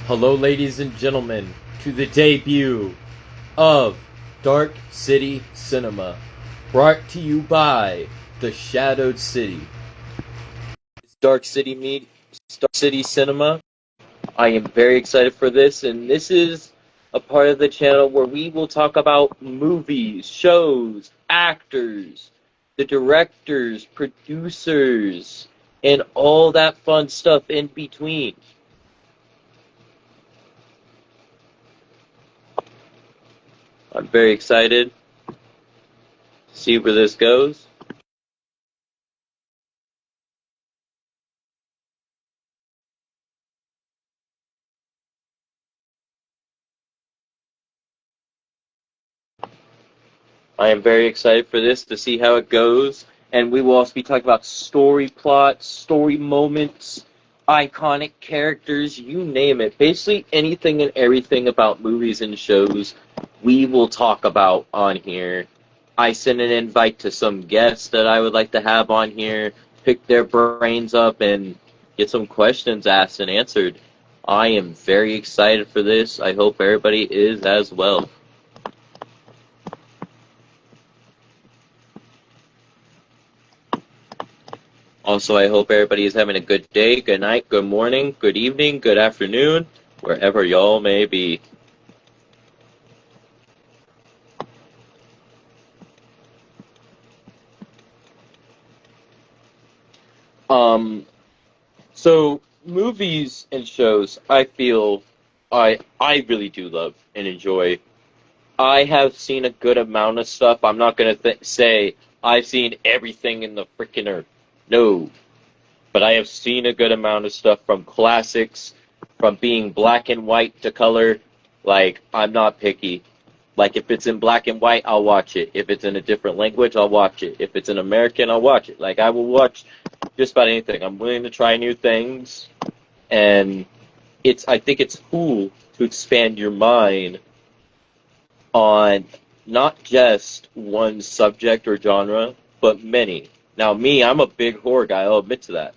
Hello, ladies and gentlemen, to the debut of Dark City Cinema, brought to you by The Shadowed City. Dark City Dark City Cinema. I am very excited for this, and this is a part of the channel where we will talk about movies, shows, actors, the directors, producers, and all that fun stuff in between. I'm very excited to see where this goes. I am very excited for this to see how it goes. And we will also be talking about story plots, story moments, iconic characters, you name it. Basically, anything and everything about movies and shows we will talk about on here. I sent an invite to some guests that I would like to have on here, pick their brains up, and get some questions asked and answered. I am very excited for this. I hope everybody is as well. Also, I hope everybody is having a good day, good night, good morning, good evening, good afternoon, wherever y'all may be. Um, so movies and shows, I feel I really do love and enjoy. I have seen a good amount of stuff. I'm not gonna say I've seen everything in the freaking earth. No, but I have seen a good amount of stuff from classics, from being black and white to color. Like, I'm not picky. Like, if it's in black and white, I'll watch it. If it's in a different language, I'll watch it. If it's in American, I'll watch it. Like, I will watch just about anything. I'm willing to try new things, and I think it's cool to expand your mind on not just one subject or genre, but many. Now, me, I'm a big horror guy, I'll admit to that.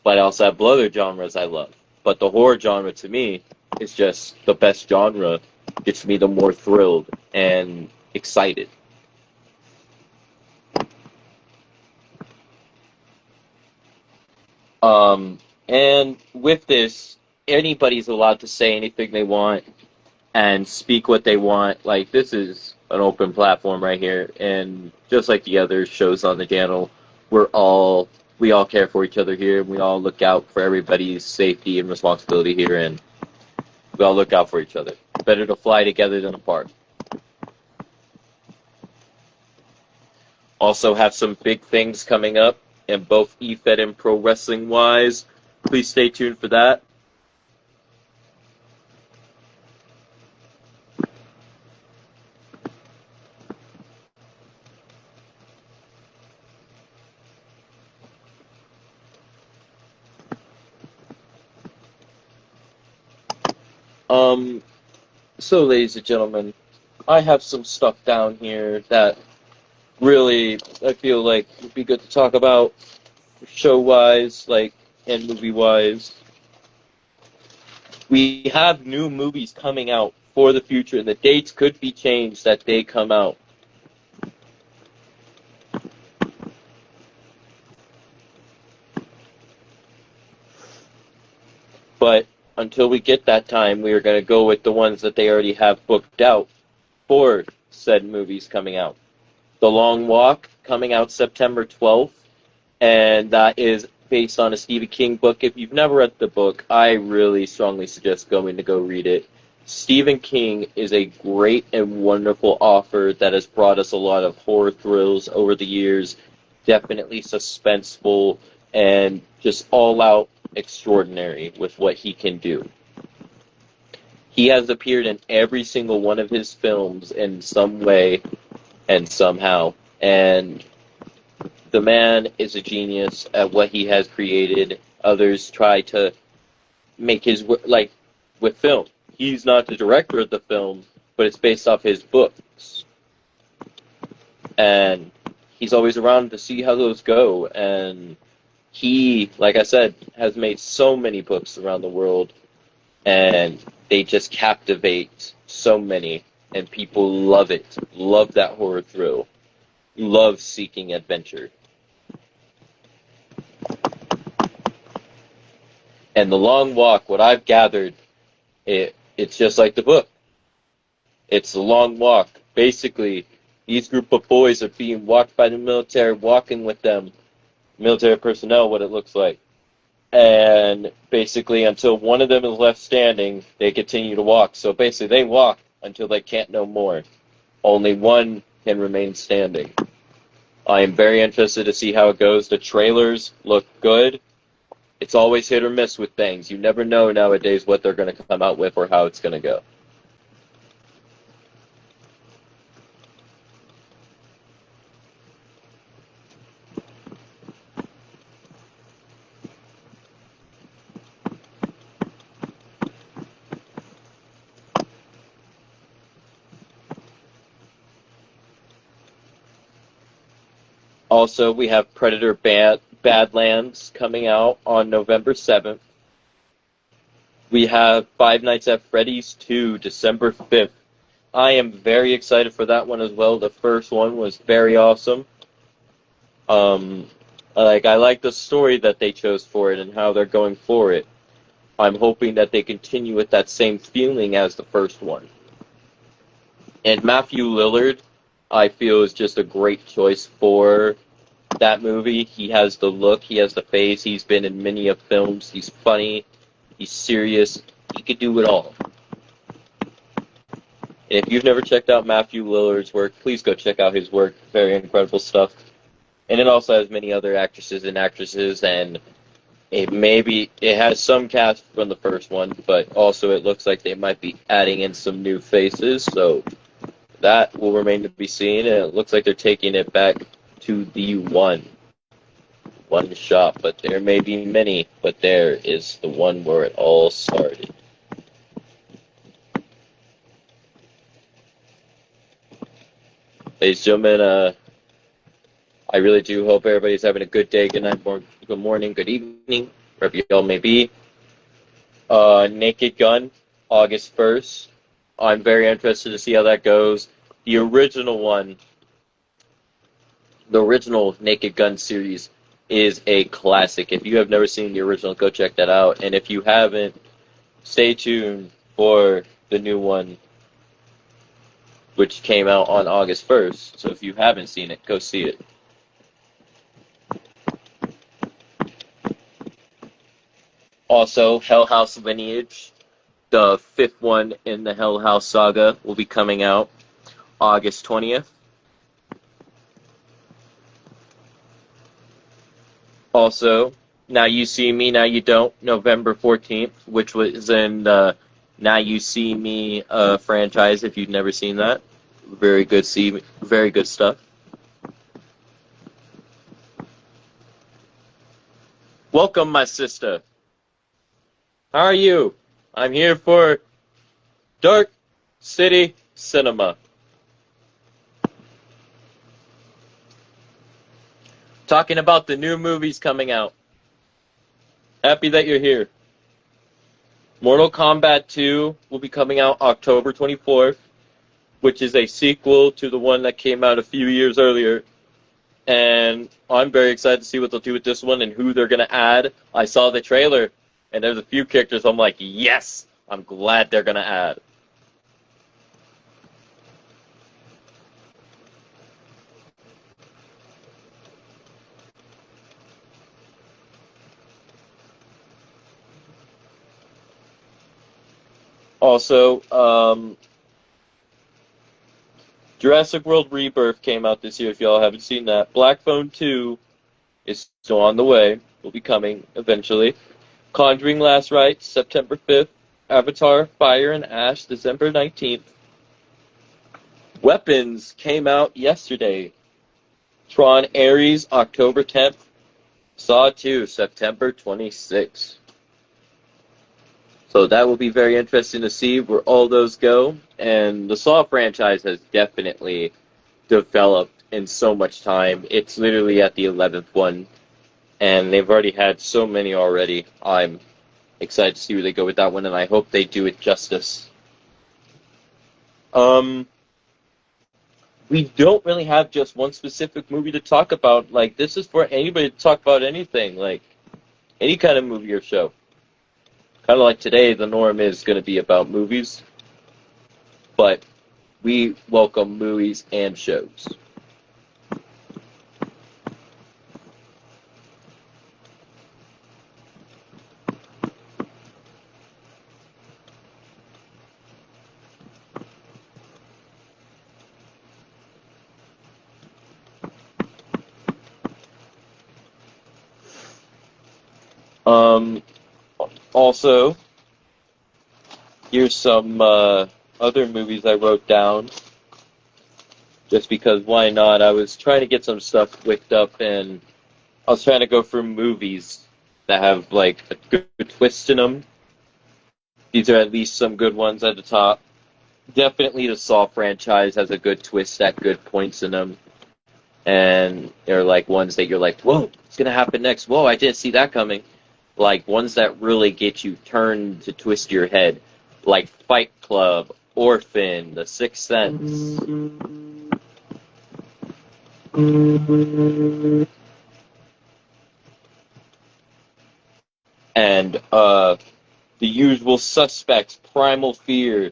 But I also have other genres I love. But the horror genre, to me, is just the best genre. Gets me the more thrilled and excited. And with this, anybody's allowed to say anything they want and speak what they want. Like, this is an open platform right here, and just like the other shows on the channel, we all care for each other here, and we all look out for everybody's safety and responsibility here, and we all look out for each other. Better to fly together than apart. Also have some big things coming up in both EFED and pro wrestling wise. Please stay tuned for that. Um, so ladies and gentlemen, I have some stuff down here that really I feel like would be good to talk about show wise, like, and movie wise. We have new movies coming out for the future, and the dates could be changed that they come out. But until we get that time, we are going to go with the ones that they already have booked out for said movies coming out. The Long Walk coming out September 12th, and that is based on a Stephen King book. If you've never read the book, I really strongly suggest going to go read it. Stephen King is a great and wonderful author that has brought us a lot of horror thrills over the years. Definitely suspenseful and just all out extraordinary with what he can do. He has appeared in every single one of his films in some way and somehow. And the man is a genius at what he has created. Others try to make his work, like with film. He's not the director of the film, but it's based off his books. And he's always around to see how those go. And he, like I said, has made so many books around the world. and they just captivate so many, and people love it. Love that horror thrill. Love seeking adventure. And The Long Walk, what I've gathered, it's just like the book. It's The Long Walk. Basically, these group of boys are being walked by the military, walking with them, military personnel, what it looks like. And basically, until one of them is left standing, they continue to walk. So basically, they walk until they can't no more. Only one can remain standing. I am very interested to see how it goes. The trailers look good. It's always hit or miss with things. You never know nowadays what they're going to come out with or how it's going to go. Also, we have Predator Badlands coming out on November 7th. We have Five Nights at Freddy's 2, December 5th. I am very excited for that one as well. The first one was very awesome. I like the story that they chose for it and how they're going for it. I'm hoping that they continue with that same feeling as the first one. And Matthew Lillard, I feel, is just a great choice for that movie. He has the look, he has the face, he's been in many of films, he's funny, he's serious, he could do it all. And if you've never checked out Matthew Lillard's work, please go check out his work. Very incredible stuff. And it also has many other actresses, and it has some cast from the first one, but also it looks like they might be adding in some new faces, so that will remain to be seen, and it looks like they're taking it back to the one shop, but there may be many, but there is the one where it all started. Ladies and gentlemen, I really do hope everybody's having a good day, good night, good morning, good evening, wherever y'all may be. Naked Gun, August 1st. I'm very interested to see how that goes. The original Naked Gun series is a classic. If you have never seen the original, go check that out. And if you haven't, stay tuned for the new one, which came out on August 1st. So if you haven't seen it, go see it. Also, Hell House Lineage, the 5th one in the Hell House saga, will be coming out August 20th. Also, Now You See Me, Now You Don't, November 14th, which was in the Now You See Me franchise, if you've never seen that. Very good stuff. Welcome, my sister. How are you? I'm here for Dark City Cinema. Talking about the new movies coming out. Happy that you're here. Mortal Kombat 2 will be coming out October 24th, which is a sequel to the one that came out a few years earlier. And I'm very excited to see what they'll do with this one and who they're going to add. I saw the trailer, and there's a few characters I'm like, yes, I'm glad they're going to add. Also, Jurassic World Rebirth came out this year, if y'all haven't seen that. Black Phone 2 is still on the way. Will be coming eventually. Conjuring Last Rites, September 5th. Avatar, Fire and Ash, December 19th. Weapons came out yesterday. Tron Ares, October 10th. Saw 2, September 26th. So that will be very interesting to see where all those go. And the Saw franchise has definitely developed in so much time. It's literally at the 11th one. And they've already had so many already. I'm excited to see where they go with that one, and I hope they do it justice. Um, we don't really have just one specific movie to talk about. Like, this is for anybody to talk about anything, like any kind of movie or show. Kind of like today, the norm is going to be about movies, but we welcome movies and shows. Um, Also, here's some other movies I wrote down. Just because, why not? I was trying to get some stuff wicked up, and I was trying to go for movies that have like a good twist in them. These are at least some good ones at the top. Definitely, the Saw franchise has a good twist at good points in them, and they're like ones that you're like, "Whoa, what's gonna happen next? Whoa, I didn't see that coming." Like ones that really get you turned to twist your head, like Fight Club, Orphan, The Sixth Sense. And The Usual Suspects, Primal Fear,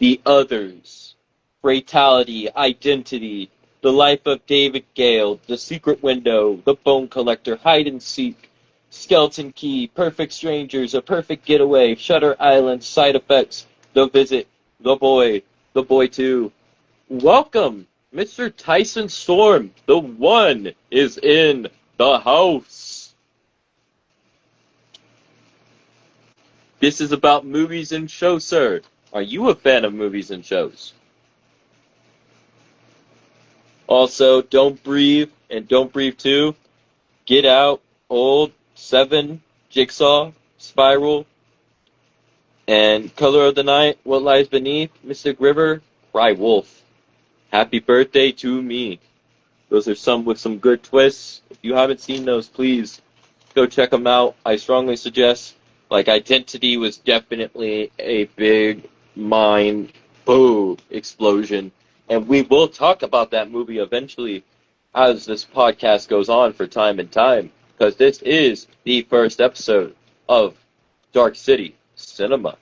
The Others, Fatality, Identity, The Life of David Gale, The Secret Window, The Bone Collector, Hide and Seek, Skeleton Key, Perfect Strangers, A Perfect Getaway, Shutter Island, Side Effects, The Visit, The Boy 2. Welcome, Mr. Tyson Storm. The one is in the house. This is about movies and shows, sir. Are you a fan of movies and shows? Also, Don't Breathe and Don't Breathe 2, Get Out, Old, Seven, Jigsaw, Spiral, and Color of the Night, What Lies Beneath, Mystic River, Cry Wolf. Happy birthday to me. Those are some with some good twists. If you haven't seen those, please go check them out. I strongly suggest. Like, Identity was definitely a big mind boom explosion. And we will talk about that movie eventually as this podcast goes on for time and time. Because this is the first episode of Dark City Cinema.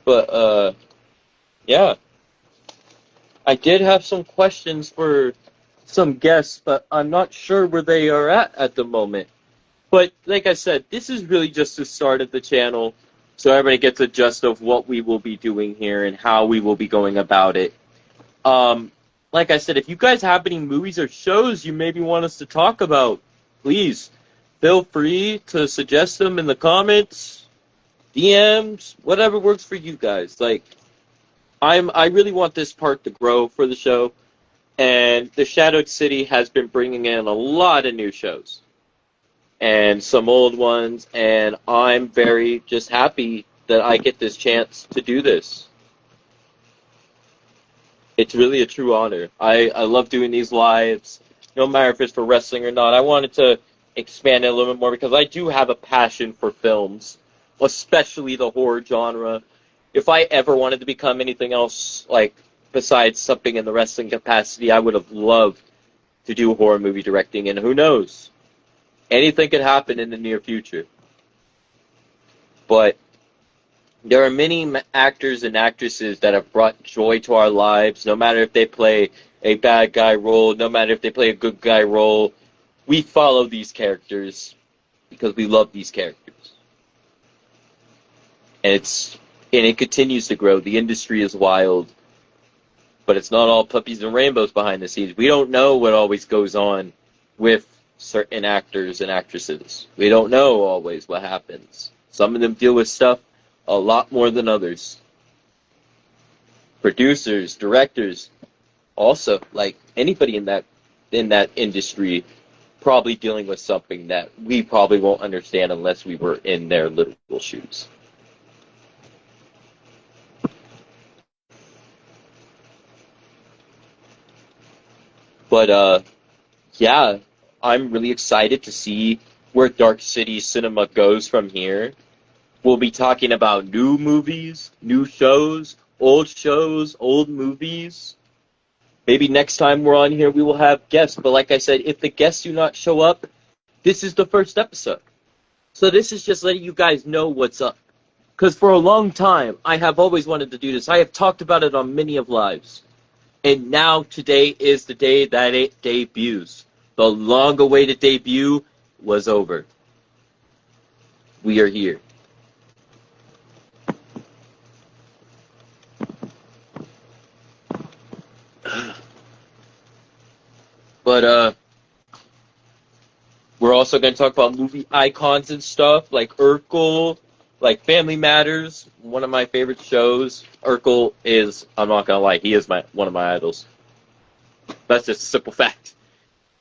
But, yeah. I did have some questions for some guests, but I'm not sure where they are at the moment. But like I said, this is really just the start of the channel, so everybody gets a gist of what we will be doing here and how we will be going about it. Like I said, if you guys have any movies or shows you maybe want us to talk about, please feel free to suggest them in the comments, DMs, whatever works for you guys. Like, I really want this part to grow for the show, and the Shadowed City has been bringing in a lot of new shows and some old ones, and I'm very just happy that I get this chance to do this. It's really a true honor. I love doing these lives, no matter if it's for wrestling or not. I wanted to expand it a little bit more because I do have a passion for films, especially the horror genre. If I ever wanted to become anything else, like, besides something in the wrestling capacity, I would have loved to do horror movie directing, and who knows? Anything could happen in the near future. But there are many actors and actresses that have brought joy to our lives, no matter if they play a bad guy role, no matter if they play a good guy role. We follow these characters because we love these characters. And it continues to grow. The industry is wild. But it's not all puppies and rainbows behind the scenes. We don't know what always goes on with certain actors and actresses. We don't know always what happens. Some of them deal with stuff a lot more than others. producers, directors, also like anybody in that industry probably dealing with something that we probably won't understand unless we were in their literal shoes. But yeah, I'm really excited to see where Dark City Cinema goes from here. We'll be talking about new movies, new shows, old movies. Maybe next time we're on here we will have guests, but like I said, if the guests do not show up, this is the first episode. So this is just letting you guys know what's up. Because for a long time, I have always wanted to do this. I have talked about it on many of lives. And now today is the day that it debuts. The long-awaited debut was over. We are here. But we're also going to talk about movie icons and stuff like Urkel, like Family Matters, one of my favorite shows. Urkel is, I'm not going to lie, he is one of my idols. That's just a simple fact.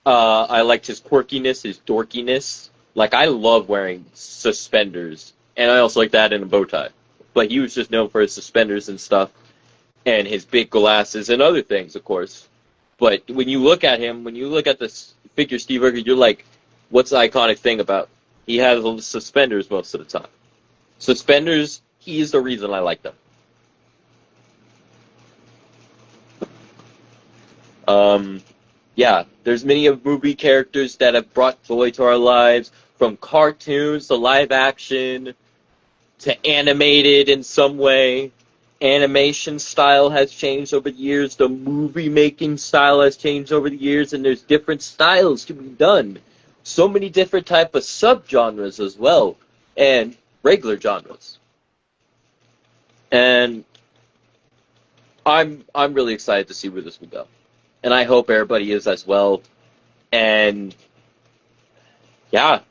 I liked his quirkiness, his dorkiness. Like, I love wearing suspenders, and I also like that in a bow tie. But he was just known for his suspenders and stuff, and his big glasses and other things, of course. But when you look at him, when you look at this figure Steve Urkel, you're like, what's the iconic thing about? He has suspenders most of the time. Suspenders, he is the reason I like them. Yeah, there's many of movie characters that have brought joy to our lives, from cartoons to live action to animated in some way. Animation style has changed over the years. The movie making style has changed over the years, and there's different styles to be done. So many different type of subgenres as well, and regular genres. And I'm really excited to see where this will go. And I hope everybody is as well. And yeah,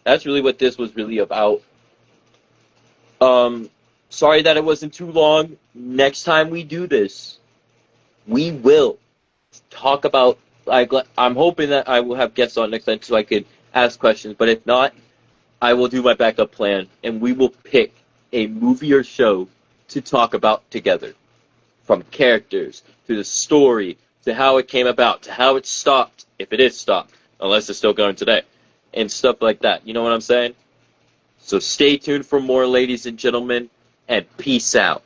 that's really what this was really about. Sorry that it wasn't too long. Next time we do this, we will talk about, I'm hoping that I will have guests on next time so I could ask questions. But if not, I will do my backup plan, and we will pick a movie or show to talk about together. From characters, to the story, to how it came about, to how it stopped, if it is stopped, unless it's still going today, and stuff like that. You know what I'm saying? So stay tuned for more, ladies and gentlemen, and peace out.